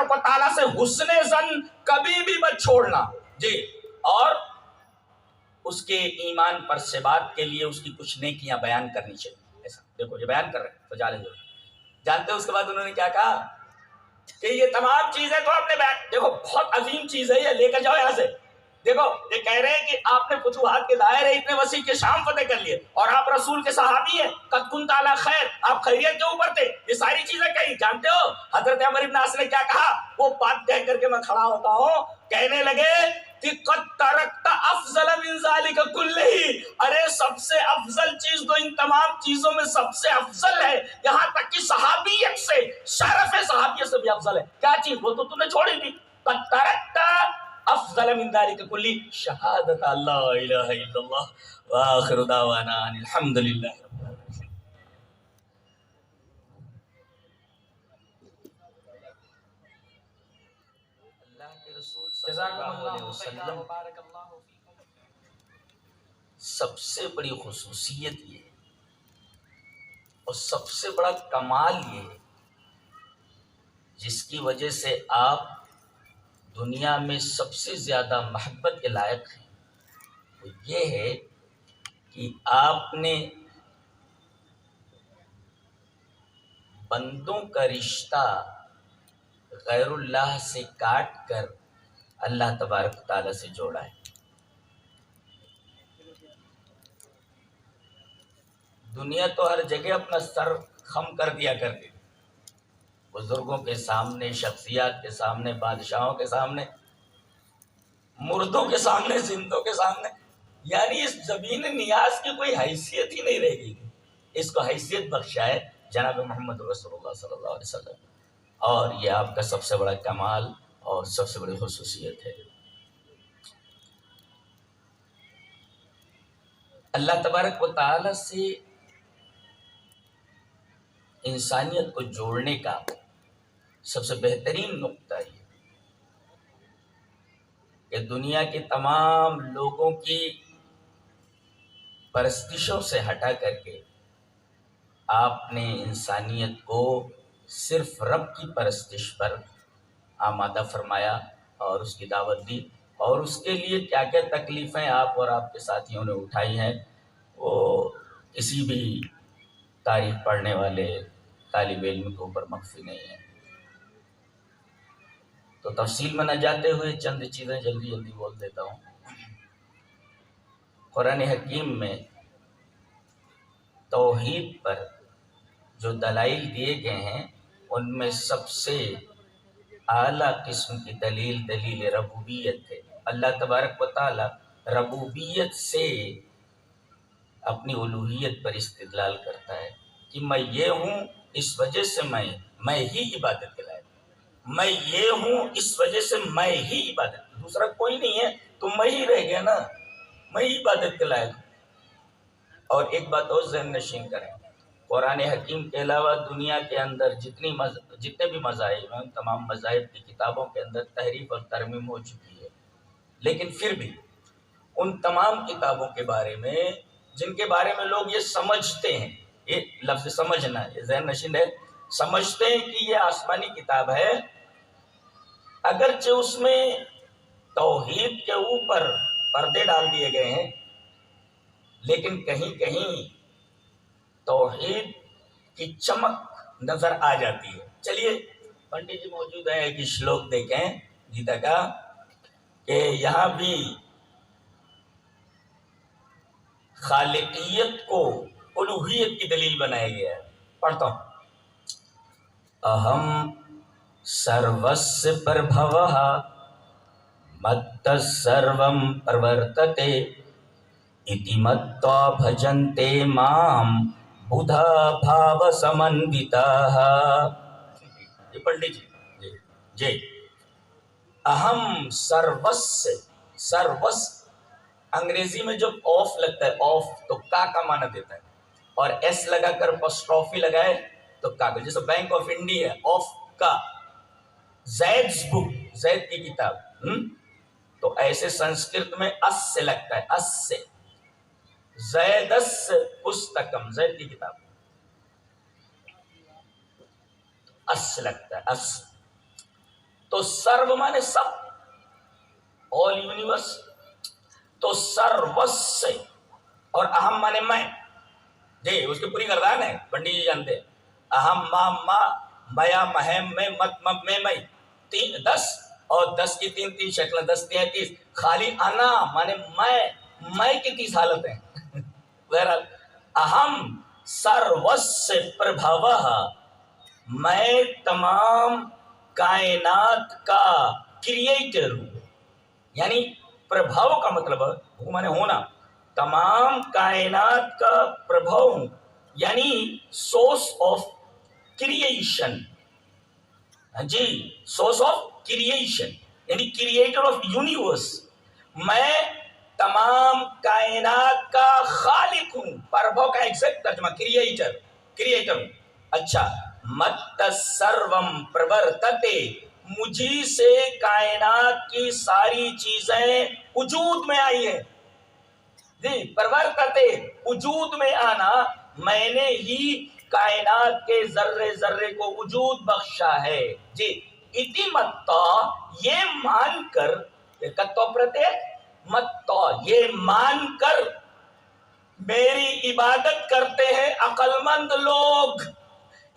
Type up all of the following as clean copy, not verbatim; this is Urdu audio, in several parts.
تبارک و تعالیٰ سے حسن ظن کبھی بھی مت چھوڑنا جی، اور اس کے ایمان پر ثبات کے لیے اس کی کچھ نیکیاں بیان کرنی چاہیے. ایسا دیکھو یہ بیان کر رہے ہیں تو جانتے ہیں اس کے بعد انہوں نے کیا کہا کہ یہ تمام چیزیں تو آپ نے بیان، دیکھو بہت عظیم چیز ہے یہ، لے کر جاؤ یہاں سے. دیکھو یہ کہہ رہے ہیں کہ آپ نے فتوحات کے دائرے اتنے وسیع کے شام فتح کر لیے اور آپ رسول کے صحابی ہیں، قد کنت علی خیر، آپ خیریت کے اوپر تھے. یہ ساری چیزیں کہی. جانتے ہو حضرت عمر بن عاص نے کیا کہا؟ وہ بات کہہ کر کے میں کھڑا ہوتا ہوں، کہنے لگے کہ قد ترکت افضل من ذلک کلہ، ارے سب سے افضل چیز تو ان تمام چیزوں میں سب سے افضل ہے، یہاں تک کہ صحابیت سے، شرف صحابیت سے بھی افضل ہے. کیا چیز؟ وہ تو تم نے چھوڑی تھی. قد ترکت افضل من ذلک کلی شہادت اللہ الہ الا اللہ وآخر دعوانا ان الحمدللہ. اللہ کے رسول صلی اللہ علیہ وسلم سب سے بڑی خصوصیت یہ ہے اور سب سے بڑا کمال یہ ہے جس کی وجہ سے آپ دنیا میں سب سے زیادہ محبت کے لائق ہیں، وہ یہ ہے کہ آپ نے بندوں کا رشتہ غیر اللہ سے کاٹ کر اللہ تبارک تعالیٰ سے جوڑا ہے. دنیا تو ہر جگہ اپنا سر خم کر دیا کرتی، بزرگوں کے سامنے، شخصیات کے سامنے، بادشاہوں کے سامنے، مردوں کے سامنے، زندوں کے سامنے، یعنی اس زمین نیاز کی کوئی حیثیت ہی نہیں رہ گئی. اس کو حیثیت بخشا ہے جناب محمد رسول اللہ صلی اللہ علیہ وسلم، اور یہ آپ کا سب سے بڑا کمال اور سب سے بڑی خصوصیت ہے. اللہ تبارک و تعالی سے انسانیت کو جوڑنے کا سب سے بہترین نقطہ یہ کہ دنیا کے تمام لوگوں کی پرستشوں سے ہٹا کر کے آپ نے انسانیت کو صرف رب کی پرستش پر آمادہ فرمایا اور اس کی دعوت دی، اور اس کے لیے کیا کیا تکلیفیں آپ اور آپ کے ساتھیوں نے اٹھائی ہیں وہ کسی بھی تاریخ پڑھنے والے طالب علم کے اوپر مخفی نہیں ہے. تو تفصیل میں نہ جاتے ہوئے چند چیزیں جلدی جلدی بول دیتا ہوں. قرآن حکیم میں توحید پر جو دلائل دیے گئے ہیں ان میں سب سے اعلیٰ قسم کی دلیل ربوبیت ہے. اللہ تبارک و تعالی ربوبیت سے اپنی الوہیت پر استدلال کرتا ہے کہ میں یہ ہوں اس وجہ سے میں ہی عبادت کے لائق ہوں، میں یہ ہوں اس وجہ سے میں ہی عبادت، دوسرا کوئی نہیں ہے تو میں ہی رہ گیا نا، میں ہی عبادت کے لائق ہوں. اور ایک بات اور ذہن نشین کریں، قرآن حکیم کے علاوہ دنیا کے اندر جتنے بھی مذاہب ہیں تمام مذاہب کی کتابوں کے اندر تحریف اور ترمیم ہو چکی ہے، لیکن پھر بھی ان تمام کتابوں کے بارے میں جن کے بارے میں لوگ یہ سمجھتے ہیں، یہ لفظ سمجھنا ہے، یہ ذہن نشین ہے، سمجھتے ہیں کہ یہ آسمانی کتاب ہے، اگرچہ اس میں توحید کے اوپر پردے ڈال دیے گئے ہیں لیکن کہیں کہیں توحید کی چمک نظر آ جاتی ہے. چلیے پنڈت جی موجود ہیں، ایک شلوک دیکھیں گیتا کا کہ یہاں بھی خالقیت کو الوہیت کی دلیل بنایا گیا ہے. پڑھتا ہوں. اہم سروس پربھوہ مت سروم پرورتتے اتی متوا بھجنتے مام بدھا بھاو سمنوتاہ. یہ پنڈت جی جی اہم سروس انگریزی میں جب آف لگتا ہے، آف تو کا معنی دیتا ہے، اور ایس لگا کر اپوسٹرافی لگائے تو کا، جیسے بینک آف انڈیا ہے آف کا، زیڈ's بک زید کی کتاب، تو ایسے سنسکرت میں اس سے لگتا ہے، اس سے زیدس پستکم، زید کی کتاب اس سے لگتا ہے، اس. تو سرو مانے سب، آل یونیورس، تو سروس، اور اہم مانے میں، جی اس کی پوری گردان ہے، پنڈی جی جانتے ہیں، اہم ما میا مہم میں مت مب میں 10، اور 10 کی تین شکلیں، 10 33، خالی انا مانے میں کی 30 حالت ہیں بہرحال اہم سروس پربھاوہ، میں تمام کائنات کا کریٹر ہوں، یعنی پربھاؤ کا مطلب ہوں مانے ہونا، تمام کائنات کا پربھاؤ ہوں، یعنی سورس آف کریشن، جی سورس آف کریشن یعنی کریٹر آف یونیورس، میں تمام کائنات کا خالق ہوں، پربھو کا ایگزیکٹ ترجمہ کریٹر ہوں۔ اچھا، مت سروم پرورتتے، مجھی سے کائنات کی ساری چیزیں وجود میں آئی ہیں، جی پرورتتے وجود میں آنا، میں نے ہی کائنات کے ذرے ذرے کو وجود بخشا ہے، جی اتی متا، یہ مان کر، کتو پرتے متا، یہ مان کر میری عبادت کرتے ہیں عقل مند لوگ۔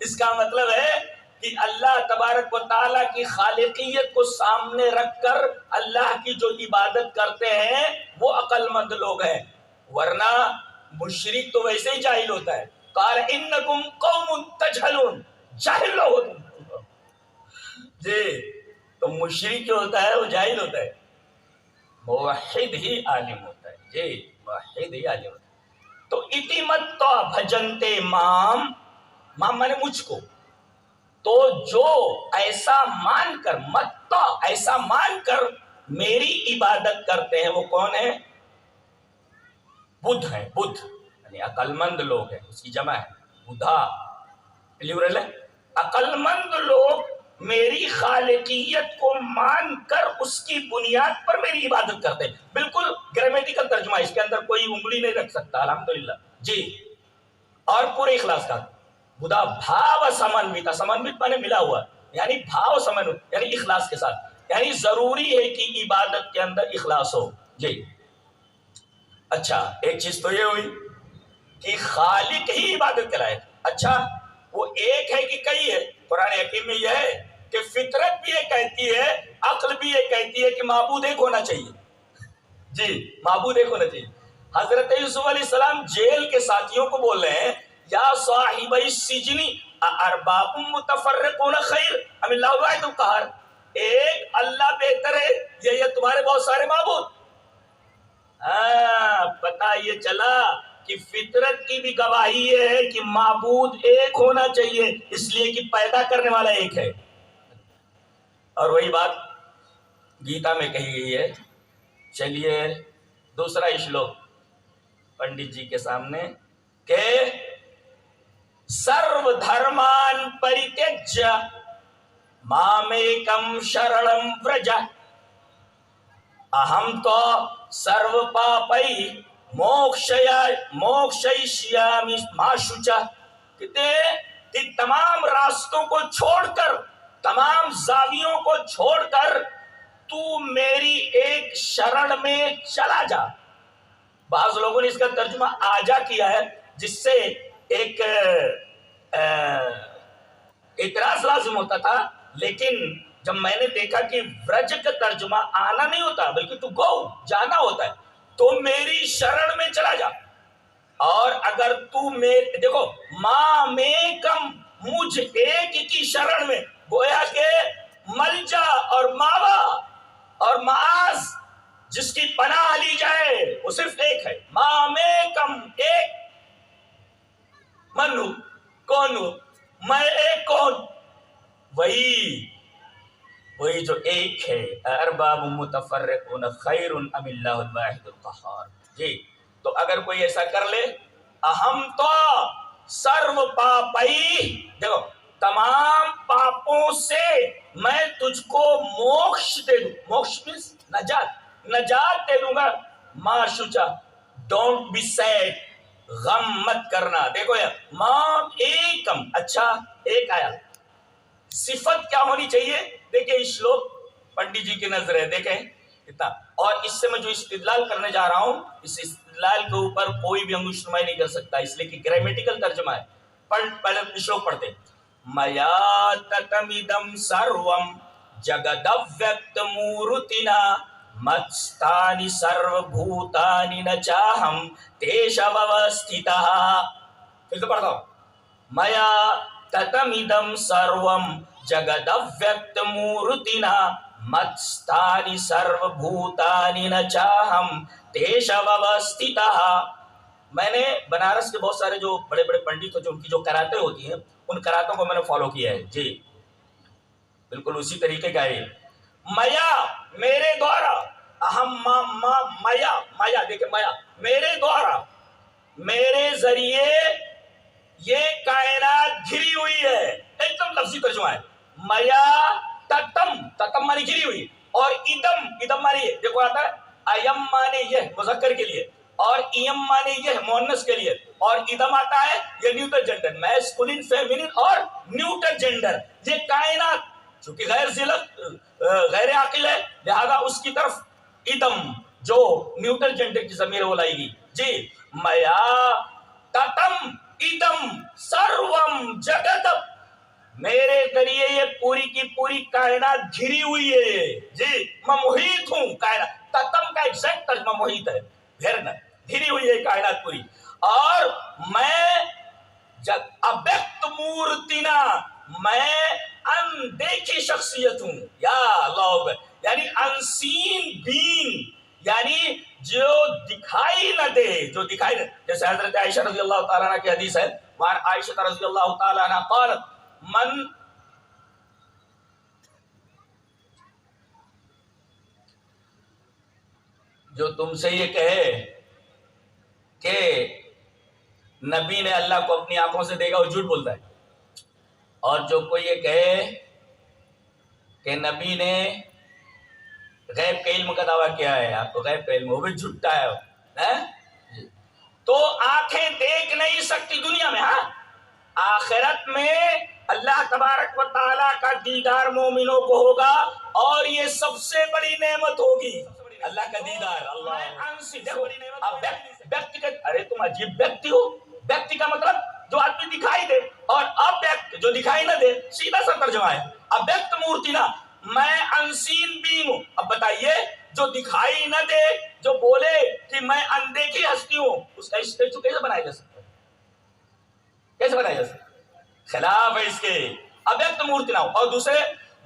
اس کا مطلب ہے کہ اللہ تبارک و تعالیٰ کی خالقیت کو سامنے رکھ کر اللہ کی جو عبادت کرتے ہیں وہ عقل مند لوگ ہیں، ورنہ مشرک تو ویسے ہی جاہل ہوتا ہے، قال انکم قوم تجہلون، جاہل لوگ ہو تم، جی تو مشرک جو ہوتا ہے وہ جاہل ہوتا ہے، موحد ہی عالم ہوتا ہے، جی موحد ہی عالم ہوتا ہے۔ تو اتی متا بھجنتے مام مانے مجھ کو، تو جو ایسا مان کر، متا ایسا مان کر میری عبادت کرتے ہیں، وہ کون ہے؟ بدھ ہیں، بدھ یعنی عقل مند لوگ ہیں، اس کی جمع ہے بدھا، پلیورل ہے، عقل مند لوگ میری خالقیت کو مان کر اس کی بنیاد پر میری عبادت کرتے ہیں، بالکل گرامیٹیکل ترجمہ، اس کے اندر کوئی انگلی نہیں رکھ سکتا، الحمدللہ، جی اور پورے اخلاص کا بدھا بھاو سمنوتا، سمنوت مانے ملا ہوا، یعنی بھاو سمنوت یعنی اخلاص کے ساتھ، یعنی ضروری ہے کہ عبادت کے اندر اخلاص ہو، جی اچھا ایک چیز تو یہ ہوئی کہ خالق ہی عبادت کے لائق، اچھا وہ ایک ہے کہ کئی ہے؟ قرآن حکیم میں یہ ہے کہ فطرت بھی یہ کہتی ہے، عقل بھی یہ کہتی ہے کہ معبود ایک ہونا چاہیے، جی معبود ایک ہونا چاہیے۔ حضرت یوسف علیہ السلام جیل کے ساتھیوں کو بول رہے ہیں، یا صاحب السجن ارباب متفرقون خیر ام اللہ الواحد القہار، ایک اللہ بہتر ہے یا یہ تمہارے بہت سارے معبود؟ پتہ یہ چلا کہ فطرت کی بھی گواہی یہ ہے کہ معبود ایک ہونا چاہیے، اس لیے کہ پیدا کرنے والا ایک ہے، اور وہی بات گیتا میں کہی گئی ہے۔ چلیے دوسرا شلوک پنڈت جی کے سامنے، کہ سرو دھرمان پریتیجہ مامیکم شرنم ورج، اہم تو سرو پاپئی موکشیشیامی ما شچا، کہتے ہیں کہ تمام راستوں کو چھوڑ کر، تمام زاویوں کو چھوڑ کر تو میری ایک شرن میں چلا جا۔ بعض لوگوں نے اس کا ترجمہ آجا کیا ہے، جس سے ایک اعتراض لازم ہوتا تھا، لیکن جب میں نے دیکھا کہ ورج کا ترجمہ آنا نہیں ہوتا بلکہ تو گو جانا ہوتا ہے، تو میری شرن میں چلا جا، اور اگر تو دیکھو ماں میں کم، مجھ ایک کی شرن میں، گویا کہ ملجا اور ماوا اور معاذ جس کی پناہ لی جائے وہ صرف ایک ہے، ماں میں کم ایک، منو کون ہو، میں ایک کون، وہی جو ایک ہے، ارباب متفرقون خیر ام اللہ الواحد القہار، جی تو اگر کوئی ایسا کر لے، اہم تو سرو پاپئی، دیکھو تمام پاپوں سے میں تجھ کو موکش دے دوں، موکش مینس نجات دے دوں گا، ما شچا ڈونٹ بی سیڈ، غم مت کرنا۔ دیکھو یار مام ایکم، اچھا ایک آیا، صفت کیا ہونی چاہیے؟ دیکھیں یہ شلوک پنڈت جی کی نظر ہے، دیکھیں اتنا، اور اس سے میں جو استدلال کرنے جا رہا ہوں اس استدلال کے اوپر کوئی بھی انگوش نمائی نہیں کر سکتا، اس لیے کہ گرامیٹیکل ترجمہ ہے۔ پہلے شلوک پڑھتے ہیں، میا تتمدم سروم جگدویکت مورتنا متستانی سرو بھوتانی ن چاہم تیشووستھتہ۔ پھر سے پڑھتا ہوں، میا تتمدم سروم جگدویکت مورتنا متستانی سرو بھوتانی ن چاہم تیشووستھتہ۔ میں نے بنارس کے بہت سارے جو بڑے بڑے پنڈت ہوتے ہیں ان کی جو کراتیں ہوتی ہیں ان کراتوں کو میں نے فالو کیا ہے جی، بالکل اسی طریقے کا ہے۔ میا میرے دوارا، اہم میا، میا دیکھیں میا میرے دوارا، میرے ذریعے یہ کائنات گھری ہوئی ہے، ایک دم لفظی ترجمہ ہے۔ میا تتم، تتم مانی گھری ہوئی، اور ادم، ادم مانی یہ دیکھو آتا ہے ایم مانے یہ مذکر کے لیے، اور ایم مانے یہ مؤنث کے لیے، اور ادم آتا ہے یہ نیوٹر جینڈر، میسکولین فیمینین اور نیوٹر جینڈر۔ یہ کائنات چونکہ غیر عاقل ہے لہذا اس کی طرف ادم جو نیوٹر جینڈر کی ضمیر وہ لائے گی جی۔ میا تتم ادم سروم جگت، میرے ذریعے یہ پوری کی پوری کائنات گھری ہوئی ہے جی، میں محیط ہوں کائنات، تتم کا ایگزیکٹ ترجمہ محیط ہے، گھرنا، گھری ہوئی ہے کائنات پوری، اور میں ابیکت مورتنا، میں اندیکھی شخصیت ہوں، یا اللہ، یعنی انسین بینگ، یعنی جو دکھائی نہ دے، جو دکھائی نہ، جیسے حضرت عائشہ رضی اللہ تعالیٰ عنہ کی حدیث ہے، وہاں عائشہ رضی اللہ تعالیٰ عنہ قالت من، جو تم سے یہ کہے کہ نبی نے اللہ کو اپنی آنکھوں سے دیکھا وہ جھوٹ بولتا ہے، اور جو کوئی یہ کہے کہ نبی نے غیب کے علم کا دعویٰ کیا ہے، آپ کو غیب کا علم، وہ بھی جھوٹا ہے۔ تو آنکھیں دیکھ نہیں سکتی دنیا میں، ہاں آخرت میں اللہ تبارک و تعالیٰ کا دیدار مومنوں کو ہوگا، اور یہ سب سے بڑی نعمت ہوگی اللہ کا دیدار۔ ارے تم عجیب ویکتی ہو، ویکتی کا مطلب جو آدمی دکھائی دے، اور ابیکت جو دکھائی نہ دے، سیدھا سا ترجمہ ہے ابیکت مورتینا، میں انسین بینگ ہوں۔ اب بتائیے جو دکھائی نہ دے، جو بولے کہ میں اندیکھی ہستی ہوں، اس کا اسٹیچو کیسے بنایا جا سکتا ہے؟ کیسے بنایا جا سکتا ہے؟ خلاف ہے اس کے، ابیکت مورتینا۔ اور دوسرے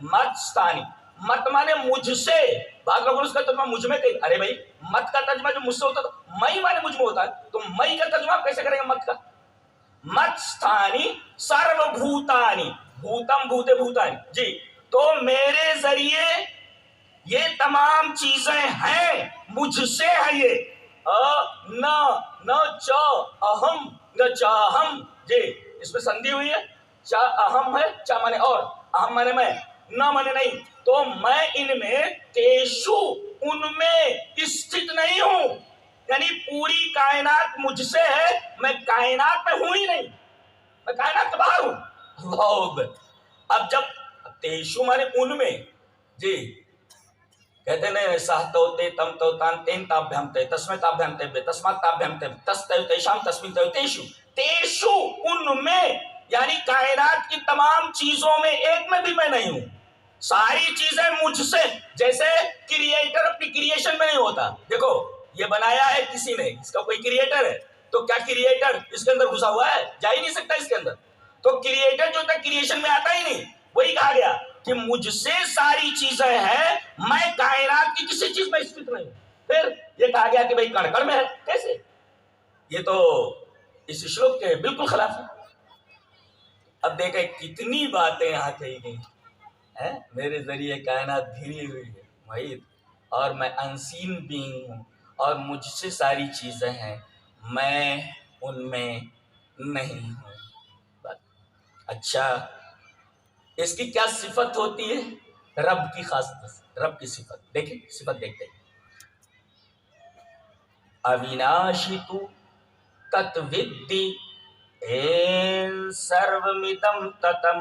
متستانی، مت مانے مجھ سے، بعض لوگوں نے اس کا ترجمہ مجھ میں کہی، ارے بھائی مت کا ترجمہ جو مجھ سے ہوتا ہے مئی مانے مجھ میں ہوتا ہے، تو مئی کا ترجمہ کیسے کریں گے مت کا؟ متستانی سرو بھوتانی، بھوتم بھوتے بھوتانی جی، تو میرے ذریعے یہ تمام چیزیں ہیں، مجھ سے ہے یہ، نہ چاہم نہ چاہم جی، اس میں سندھی ہوئی ہے، اہم ہے، چا مانے اور، اہم مانے میں، نہ مانے نہیں، تو میں ان میں تیشو، ان میں استھت نہیں ہوں، یعنی پوری کائنات مجھ سے ہے، میں کائنات میں ہوں ہی نہیں، میں کائنات کے باہر ہوں۔ اللہ، اب جب تیشو مانے ان میں جی، کہتے ہیں سہتو تے تم تو تان تین تابھیم تے تسمے تابھیم تے بے تسمات تابھیم تے تس تے تیشام تسمین تے تیشو، تیشو ان میں، یعنی کائنات کی تمام چیزوں میں ایک میں بھی میں نہیں ہوں، ساری چیزیں مجھ سے، جیسے کریٹر اپنی کریشن میں نہیں ہوتا، دیکھو یہ بنایا ہے کسی نے، اس کا کوئی کریٹر ہے، تو کیا کریٹر اس کے اندر گھسا ہوا ہے؟ جا ہی نہیں سکتا اس کے اندر، تو کریٹر جو تک کریشن میں آتا ہی نہیں، وہی کہا گیا کہ مجھ سے ساری چیزیں ہیں، میں کائنات کی کسی چیز میں استھت نہیں ہوں۔ پھر یہ کہا گیا کہ بھئی کڑ کڑ میں ہے، کیسے؟ یہ تو اس شلوک کے بالکل خلاف ہے۔ اب دیکھیں کتنی باتیں یہاں کہی گئی ہیں، میرے ذریعے کائنات گھری ہوئی ہے محیط، اور میں انسین بینگ ہوں، اور مجھ سے ساری چیزیں ہیں، میں ان میں نہیں ہوں۔ اچھا اس کی کیا صفت ہوتی ہے؟ رب کی خاص رب کی صفت، دیکھیں صفت دیکھتے ہیں، اویناشی تو تت ودی این سرومیتم تتم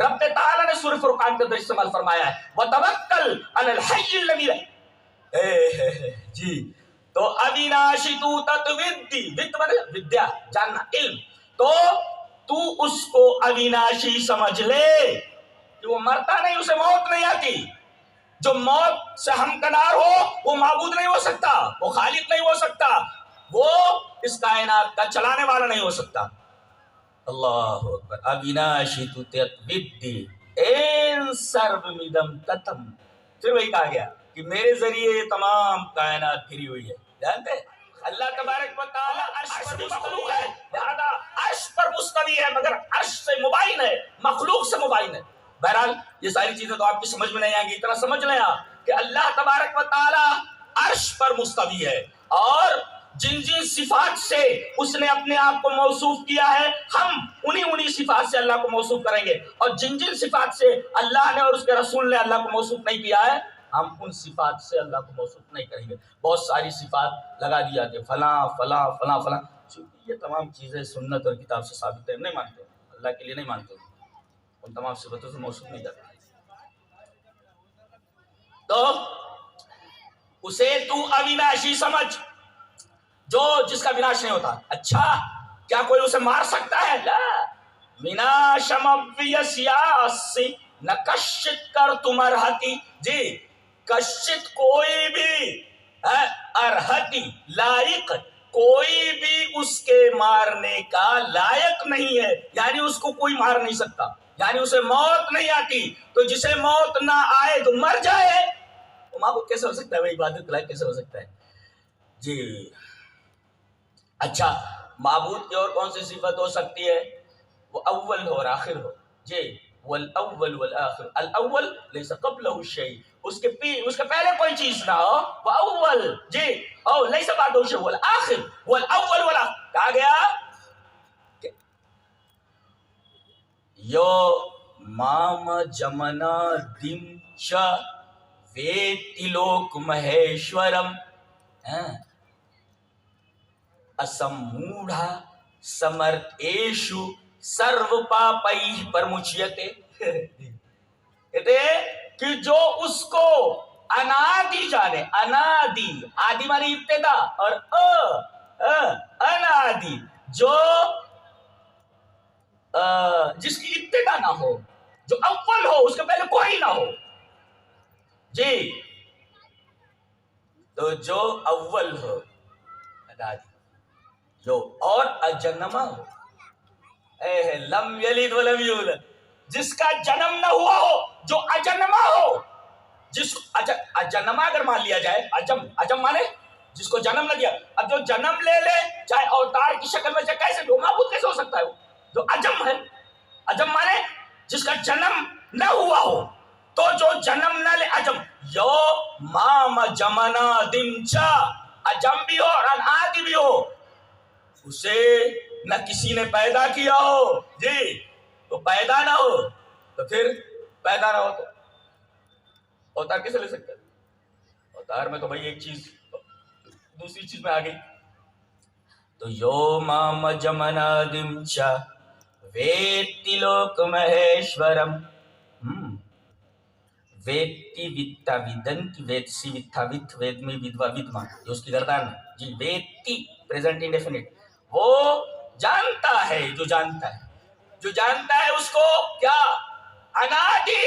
رب تعالیٰ نے سورہ فرقان کے اندر استعمال فرمایا ہے وَتَوَكَّلْ عَلَى الْحَيِّ الَّذِي جی تو اَوِنَاشِ تُو تَتْوِدِّ ودیا جاننا علم، تو اس کو اَوِناشی سمجھ لے کہ وہ مرتا نہیں، اسے موت نہیں آتی. جو موت سے ہمکنار ہو وہ معبود نہیں ہو سکتا، وہ خالق نہیں ہو سکتا، وہ اس کائنات کا چلانے والا نہیں ہو سکتا. اللہ اکبر. اَوِنَاشِ تُو تَتْوِدِّ این سربمدم تتم. پھر وہی کہا گیا کہ میرے ذریعے یہ تمام کائنات پھری ہوئی ہے. جانتے ہیں اللہ تبارک و تعالی عرش پر مستوی ہے، لہذا عرش پر مستوی ہے مگر عرش سے مبائن ہے، مخلوق سے مبائن ہے. بہرحال یہ ساری چیزیں تو آپ کی سمجھ میں نہیں آئیں گی، اتنا سمجھ لیں آپ کہ اللہ تبارک و تعالی عرش پر مستوی ہے، اور جن جن صفات سے اس نے اپنے آپ کو موصوف کیا ہے ہم انہی صفات سے اللہ کو موصوف کریں گے، اور جن جن صفات سے اللہ نے اور اس کے رسول نے اللہ کو موصوف نہیں کیا ہے ہم ان صفات سے اللہ کو موصوف نہیں کریں گے. بہت ساری صفات لگا دی جاتی ہیں، فلاں فلاں فلاں فلاں. یہ تمام چیزیں سنت اور کتاب سے ثابت ہے، ہم نہیں مانتے، اللہ کے لیے نہیں مانتے، ان تمام صفتوں سے موصوف نہیں کرتے. تو اسے تو اَوِنَاشی سمجھ، جو جس کا وناش نہیں ہوتا. اچھا کیا کوئی اسے مار سکتا ہے؟ لا. وناشم اویسیاسی نہ کشت کر تم ارہتی. جی کشت کوئی بھی ارہتی لائق، کوئی بھی اس کے مارنے کا لائق نہیں ہے، یعنی اس کو کوئی مار نہیں سکتا، یعنی اسے موت نہیں آتی. تو جسے موت نہ آئے تو مر جائے، وہ معبود کیسے ہو سکتا ہے؟ وہ عبادت لائق کیسے ہو سکتا ہے؟ جی اچھا معبود کی اور کون سی صفت ہو سکتی ہے؟ وہ اول ہو اور آخر ہو. جی والاول والآخر. الاول لیس قبلہ شیء، اس کے پہلے کوئی چیز نہ ہو، وہ اول. جی او لیس بعدہ شیء. والآخر والاول والآخر. کہا گیا یو مام جمنا دمچ ویتی لوک مہیشورم اسموڑھا سمرتیشو سرو پاپئی پرمچیتے. کہتے کہ جو اس کو انادی جانے، انادی، آدی معنی ابتدا، اور انادی جو جس کی ابتدا نہ ہو، جو اول ہو، اس کے پہلے کوئی نہ ہو. جی تو جو اول ہو انادی، جو اور اجنما ہو، لم یلد ولم یولد، جس کا جنم نہ ہوا ہو، جو اجنما ہو. جس اجنما اگر مان لیا جائے، اجم مانے جس کو جنم نہ دیا. اب جو جنم لے لے چاہے اوتار کی شکل میں، چاہے کیسے بھی ہو، معبود کیسے ہو سکتا ہے؟ وہ جو اجم ہے، اجم مانے جس کا جنم نہ ہوا ہو. تو جو جنم نہ لے اجم، یو مام جمنا دمچا، اجم بھی ہو اور انادی بھی ہو، اسے نہ کسی نے پیدا کیا ہو. جی تو پیدا نہ ہو تو پھر پیدا نہ ہو تو اوتار کیسے لے سکتے؟ اوتار میں تو بھائی ایک چیز دوسری چیز میں آ گئی. تو یو مام جمنا دمچا ویتی لوک مہیشورم. ویتی ویتا ویدنتی ویدسی ویتھا ویت وید میں ودوا ودما، یہ اس کی گردان ہے. جی ویتی پریزنٹ انڈیفینٹ، وہ جانتا ہے، جو جانتا ہے، جو جانتا ہے اس کو کیا انادی،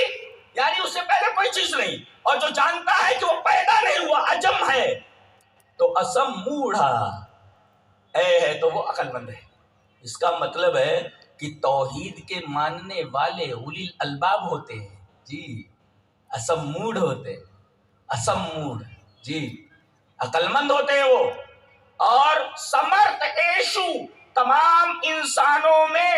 یعنی اس سے پہلے کوئی چیز نہیں، اور جو جانتا ہے کہ وہ پیدا نہیں ہوا، اجم ہے، تو اسم موڑھا ہے تو وہ عقل مند ہے. اس کا مطلب ہے کہ توحید کے ماننے والے اولی الالباب ہوتے ہیں. جی اسم موڑ ہوتے، اسم موڑ، جی عقل مند ہوتے ہیں وہ. اور سمرت ایشو، تمام انسانوں میں،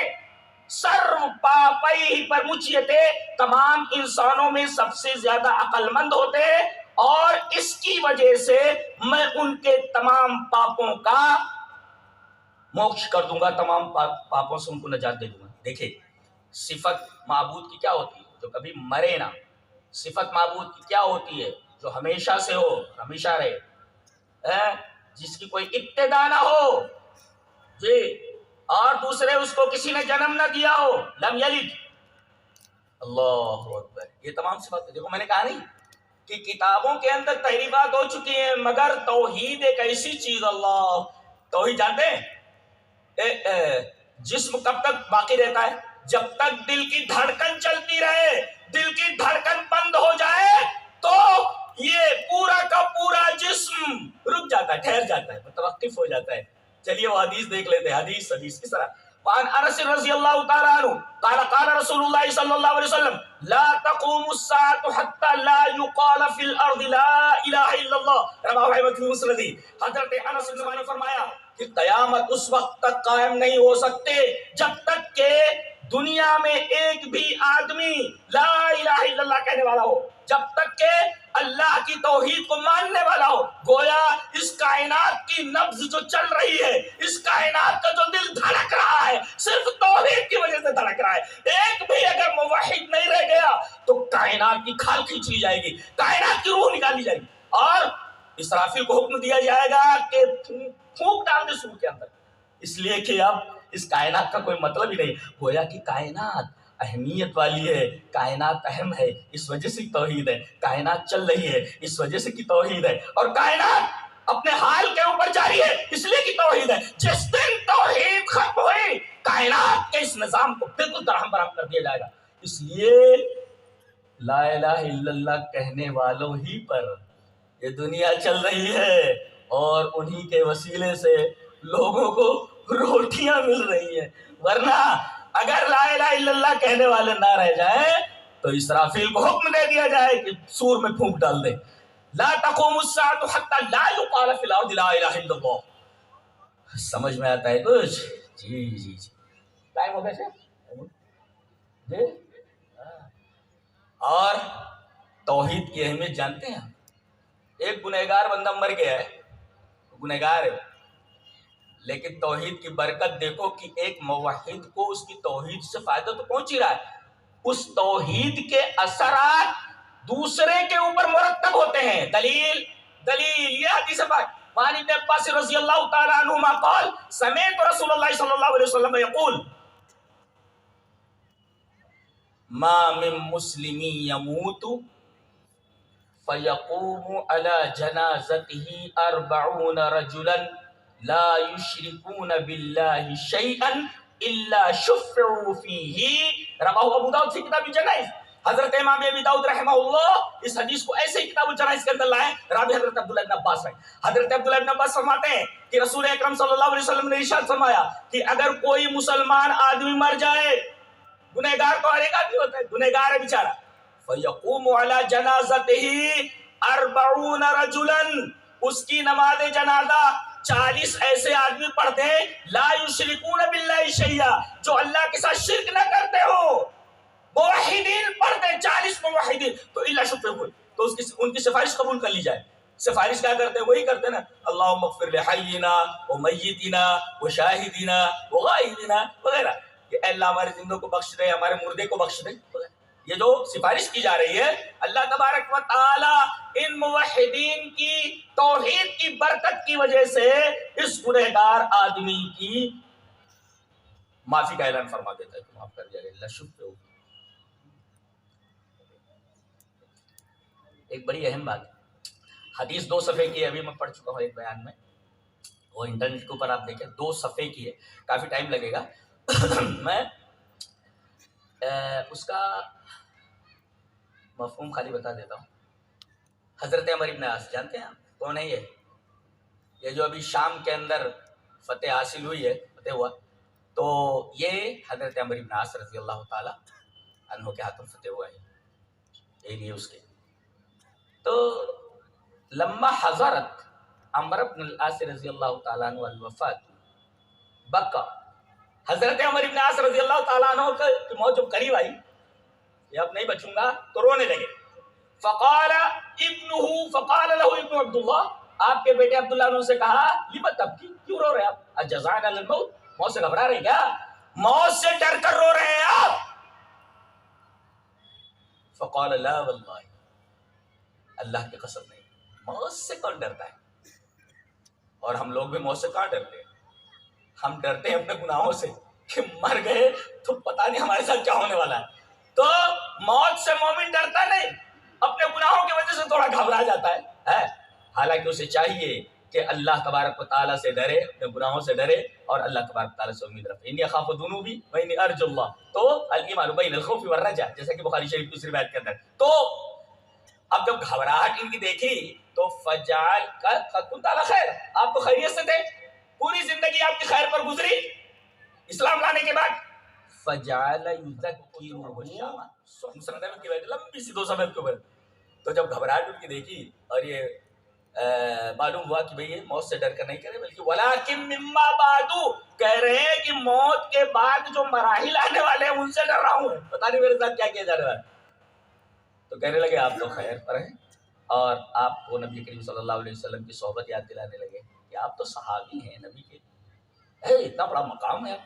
سرو پاپئی پر مچیتے، تمام انسانوں میں سب سے زیادہ عقل مند ہوتے ہیں، اور اس کی وجہ سے میں ان کے تمام پاپوں کا موکش کر دوں گا، تمام پاپوں سے ان کو نجات دے دوں گا. دیکھیں صفت معبود کی کیا ہوتی ہے؟ جو کبھی مرے نہ. صفت معبود کی کیا ہوتی ہے؟ جو ہمیشہ سے ہو، ہمیشہ رہے، جس کی کوئی ابتدا نہ ہو. جی اور دوسرے اس کو کسی نے جنم نہ دیا ہو، لم یلد. اللہ اکبر. یہ تمام صفات دیکھو میں نے کہا نہیں کہ کتابوں کے اندر تحریفات ہو چکی ہیں، مگر توحید ایک ایسی چیز. اللہ توحید جانتے ہیں؟ جسم کب تک باقی رہتا ہے؟ جب تک دل کی دھڑکن چلتی رہے. دل کی دھڑکن بند ہو جائے تو یہ پورا کا پورا جسم رک جاتا ہے، ٹھہر جاتا ہے، متوقف ہو جاتا ہے. چلیے وہ حدیث دیکھ لیتے ہیں. حدیث کس طرح؟ وعن انس رضی اللہ تعالی عنہ قال قال رسول اللہ صلی اللہ علیہ وسلم لا تقوم الساعة حتى لا يقال في الارض لا الہ الا اللہ رواه احمد فی مسند. حضرت انس بن مالک نے فرمایا کہ قیامت اس وقت تک قائم نہیں ہو سکتے جب تک کہ دنیا میں ایک بھی آدمی لا الہ الا اللہ کہنے والا ہو، جب تک کہ اللہ کی توحید کو ماننے والا ہو. گویا اس کائنات کی نبض جو چل رہی ہے، اس کائنات کا جو دل دھڑک رہا ہے، صرف توحید کی وجہ سے دھڑک رہا ہے. ایک بھی اگر موحد نہیں رہ گیا تو کائنات کی کھال کھینچ لی جائے گی، کائنات کی روح نکالی جائے گی، اور اسرافیل کو حکم دیا جائے گا کہ پھونک ڈال دے سور کے اندر. اس لیے کہ اب اس کائنات کا کوئی مطلب ہی نہیں. گویا کہ کائنات اہمیت والی ہے، کائنات اہم ہے، اس وجہ سے توحید ہے. کائنات چل رہی ہے، اس وجہ سے کی توحید ہے. اور کائنات اپنے حال کے اوپر جاری ہے، اس لیے کی توحید ہے. جس دن توحید ختم ہوئی کائنات کے اس نظام کو بالکل درہم برہم کر دیا جائے گا. اس لیے لا الہ الا اللہ کہنے والوں ہی پر یہ دنیا چل رہی ہے، اور انہی کے وسیلے سے لوگوں کو روٹیاں مل رہی ہیں. ورنہ اگر لا الہ الا اللہ کہنے والے نہ رہ جائیں تو اسرافیل کو حکم دے دیا جائے کہ سور میں پھونک ڈال دے. لا تقوم الساعة حتى لا يقال في الارض لا الہ الا اللہ. سمجھ میں آتا ہے کچھ؟ جی ٹائم ہو گیا جی. اور توحید کی اہمیت جانتے ہیں؟ ایک گنہگار بندہ مر گیا ہے، گنہگار ہے، لیکن توحید کی برکت دیکھو کہ ایک موحد کو اس کی توحید سے فائدہ تو پہنچ ہی رہا ہے. اس توحید کے اثرات دوسرے کے اوپر مرتب ہوتے ہیں. دلیل یہ حدیث پاک وعن ابن عباس رضی اللہ تعالی عنہما قال سمعت رسول اللہ صلی اللہ علیہ وسلم یقول ما من مسلم يموت فيقوم على جنازته 40 رجلا لا يشركون بالله شيئا الا شفعوا فيه رواه ابو داؤد فی کتاب الجنائز. حضرت امام ابی داؤد رحمہ اللہ اس حدیث کو ایسے ہی کتاب الجنائز کے اندر لائے. راوی حضرت عبداللہ ابن عباس ہیں. حضرت عبداللہ ابن عباس فرماتے ہیں کہ رسول اکرم صلی اللہ علیہ وسلم نے ارشاد فرمایا کہ اگر کوئی مسلمان آدمی مر جائے، گنہگار تو ہر ایک آدمی ہوتا ہے، گنہگار ہے بیچارہ، فیقوم علی جنازتہ 40 رجلا، اس کی نماز جنازہ 40 ایسے آدمی پڑھتے ہیں لا یشرکون باللہ شیئا، جو اللہ کے ساتھ شرک نہ کرتے ہو. موحدین پڑھتے ہیں 40 موحدین، تو اللہ شفع ہوئے تو ان کی سفارش قبول کر لی جائے. سفارش کیا کرتے ہیں؟ وہی کرتے ہیں نا، اللہم اغفر لحینا و میتنا و شاہدنا و غائبنا وغیرہ، کہ اے اللہ ہمارے زندوں کو بخش دے، ہمارے مردے کو بخش دے. یہ جو سفارش کی جا رہی ہے، اللہ تبارک و تعالی ان موحدین کی توحید کی برکت کی وجہ سے اس گنہگار آدمی کی معافی کا اعلان فرما دیتا ہے کہ معاف کر دیا گیا. اللہ شکر. ایک بڑی اہم بات ہے، حدیث 2 صفحے کی ہے، ابھی میں پڑھ چکا ہوں ایک بیان میں، وہ انٹرنیٹ کے اوپر آپ دیکھیں 2 صفحے کی ہے، کافی ٹائم لگے گا. میں اس کا مفہوم خالی بتا دیتا ہوں. حضرت عمر ابن عاص جانتے ہیں آپ کون ہے؟ یہ جو ابھی شام کے اندر فتح حاصل ہوئی ہے، فتح ہوا، تو یہ حضرت عمر ابن عاص رضی اللہ تعالی عنہ کے ہاتھوں فتح ہوا ہے ایریا اس کے. تو لما حضرت عمر بن العاص رضی اللہ تعالیٰ عنہ الوفات بکا، حضرت عمر بن العاص رضی اللہ تعالیٰ عنہ کی موت جب قریب آئی، یہ اب نہیں بچوں گا، تو رونے لگے. فقال له ابن عبداللہ، آپ کے بیٹے عبداللہ نے سے کہا لما تبکی، کیوں رو رہے آپ؟ الجزعان علی الموت، موت سے گھبرا رہے ہیں کیا؟ موت سے ڈر کر رو رہے ہیں آپ؟ فقال لا واللہ، اللہ کی قسم نہیں، موت سے کون ڈرتا ہے؟ اور ہم لوگ بھی موت سے کہاں ڈرتے ہیں؟ ہم ڈرتے ہیں اپنے گناہوں سے کہ مر گئے تو پتہ نہیں ہمارے ساتھ کیا ہونے والا ہے. تو موت سے مومن ڈرتا نہیں، اپنے گناہوں کی وجہ سے تھوڑا گھبرا جاتا ہے، حالانکہ اسے چاہیے کہ اللہ تبارک و تعالیٰ سے ڈرے، اپنے گناہوں سے ڈرے اور اللہ تبارک و تعالیٰ سے امید رکھے. انی اخاف ذنوبی و انی ارجو اللہ. تو الایمان بین الخوف والرجاء، جیسا کہ بخاری شریف دوسری روایت کے اندر. تو اب جب گھبراہٹ ان کی دیکھی تو فجعل كنت على خیر، آپ تو خیریت سے تھے، پوری زندگی آپ کی خیر پر گزری اسلام لانے کے بعد. فجعل يذكره الشام، مسند احمد کی روایت لمبی سی 2 صفحے کے اوپر. تو جب گھبراہٹ ان کی دیکھی اور یہ معلوم ہوا کہ بھئی یہ موت سے ڈر کر نہیں کرے بلکہ ولیکن مما بعد، کہہ رہے ہیں کہ موت کے بعد جو مراحل آنے والے ہیں ان سے ڈر رہا ہوں، پتہ نہیں میرے ساتھ کیا کیا جا رہا ہے. تو کہنے لگے آپ تو خیر پر ہیں، اور آپ کو نبی کریم صلی اللہ علیہ وسلم کی صحبت یاد دلانے لگے کہ آپ تو صحابی ہیں نبی کے، اتنا بڑا مقام ہے.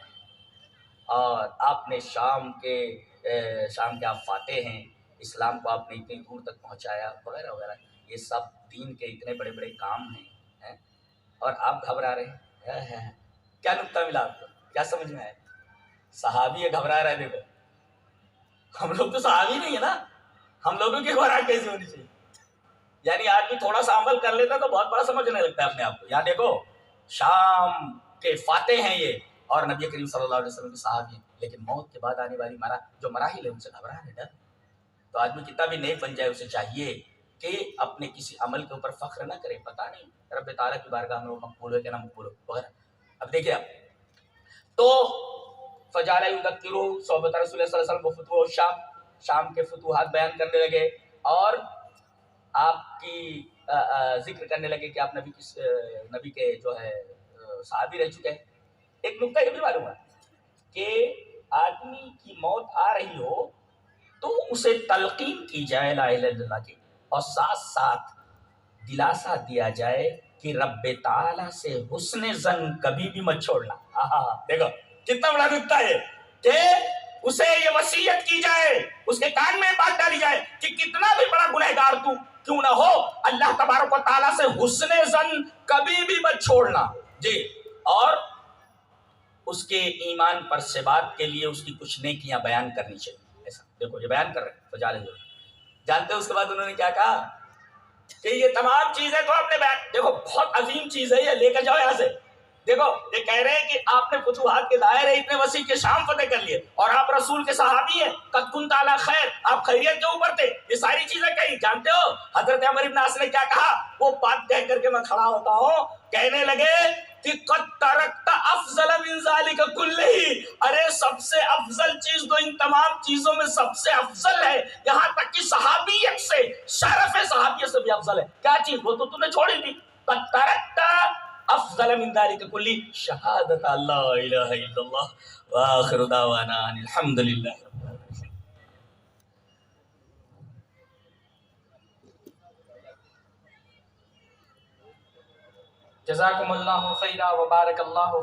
اور آپ نے شام کے آپ فاتح ہیں، اسلام کو آپ نے اتنی دور تک پہنچایا وغیرہ وغیرہ. یہ سب دین کے اتنے بڑے بڑے کام ہیں اور آپ گھبرا رہے ہیں. کیا نقطہ ملا آپ کو؟ کیا سمجھ میں آیا؟ صحابی ہے گھبرا رہا ہے. دیکھو ہم لوگ تو صحابی نہیں ہے نا، ہم لوگوں کی خوراک کیسی ہونی چاہیے؟ یعنی آدمی تھوڑا سا عمل کر لیتا تو بہت بڑا سمجھنے لگتا ہے اپنے آپ کو. یہاں دیکھو شام کے فاتح ہیں یہ اور نبی کریم صلی اللہ علیہ وسلم کے صحابی ہیں، لیکن موت کے بعد آنے والی جو مراحل ہے ان سے گھبرا ہے، ڈر. تو آدمی کتنا بھی نیک بن جائے اسے چاہیے کہ اپنے کسی عمل کے اوپر فخر نہ کرے. پتہ نہیں رب تعالیٰ کی بارگاہ میں وہ مقبول ہو کہ نہ مقبول ہو وغیرہ. اب دیکھیے تو فجعل یذکرہ صحبت رسول اللہ صلی اللہ علیہ وسلم وفتوح الشام، شام کے فتوحات بیان کرنے لگے اور آپ کی ذکر کرنے لگے کہ آپ نبی کے جو ہے صحابی رہ چکے ہیں. ایک نکتہ یہ بھی معلوم ہے کہ آدمی کی موت آ رہی ہو تو اسے تلقین کی جائے لا الہ الا اللہ کی، اور ساتھ ساتھ دلاسا دیا جائے کہ رب تعالیٰ سے حسن زن کبھی بھی مت چھوڑنا. دیکھو کتنا بڑا نکتہ ہے کہ اسے یہ وصیت کی جائے، اس کے کان میں بات ڈالی جائے کہ کتنا بھی بڑا گنہگار تو کیوں نہ ہو، اللہ تبارک و تعالیٰ سے حسن زن کبھی بھی مت چھوڑنا. جی، اور اس کے ایمان پر ثبات کے لیے اس کی کچھ نیکیاں بیان کرنی چاہیے. ایسا دیکھو یہ بیان کر رہے ہیں فجعل. جانتے ہیں اس کے بعد انہوں نے کیا کہا کہ یہ تمام چیزیں تو آپ نے بیان، دیکھو بہت عظیم چیز ہے یہ، لے کر جاؤ یہاں سے. دیکھو یہ کہہ رہے ہیں کہ آپ نے فتوحات کے دائرے اتنے وسیع کے شام فتح کر لیے اور آپ رسول کے صحابی ہیں، قد کنت علی خیر، آپ خیریت کے اوپر تھے. یہ ساری چیزیں کہی. جانتے ہو حضرت عمر بن عاص نے کیا کہا؟ وہ بات کہہ کر کے میں کھڑا ہوتا ہوں، کہنے لگے کہ قد ترکت افضل من ذلک کلہ، ارے سب سے افضل چیز تو ان تمام چیزوں میں سب سے افضل ہے، یہاں تک کہ صحابیت سے، شرف صحابیت سے بھی افضل ہے. کیا چیز؟ وہ تو تم نے چھوڑی تھی. قد ترکت افضل من ذلك کلی شہادت اللہ الہ الا اللہ وآخر دعوانا ان الحمدللہ. جزاکم اللہ خیرا وبارک اللہ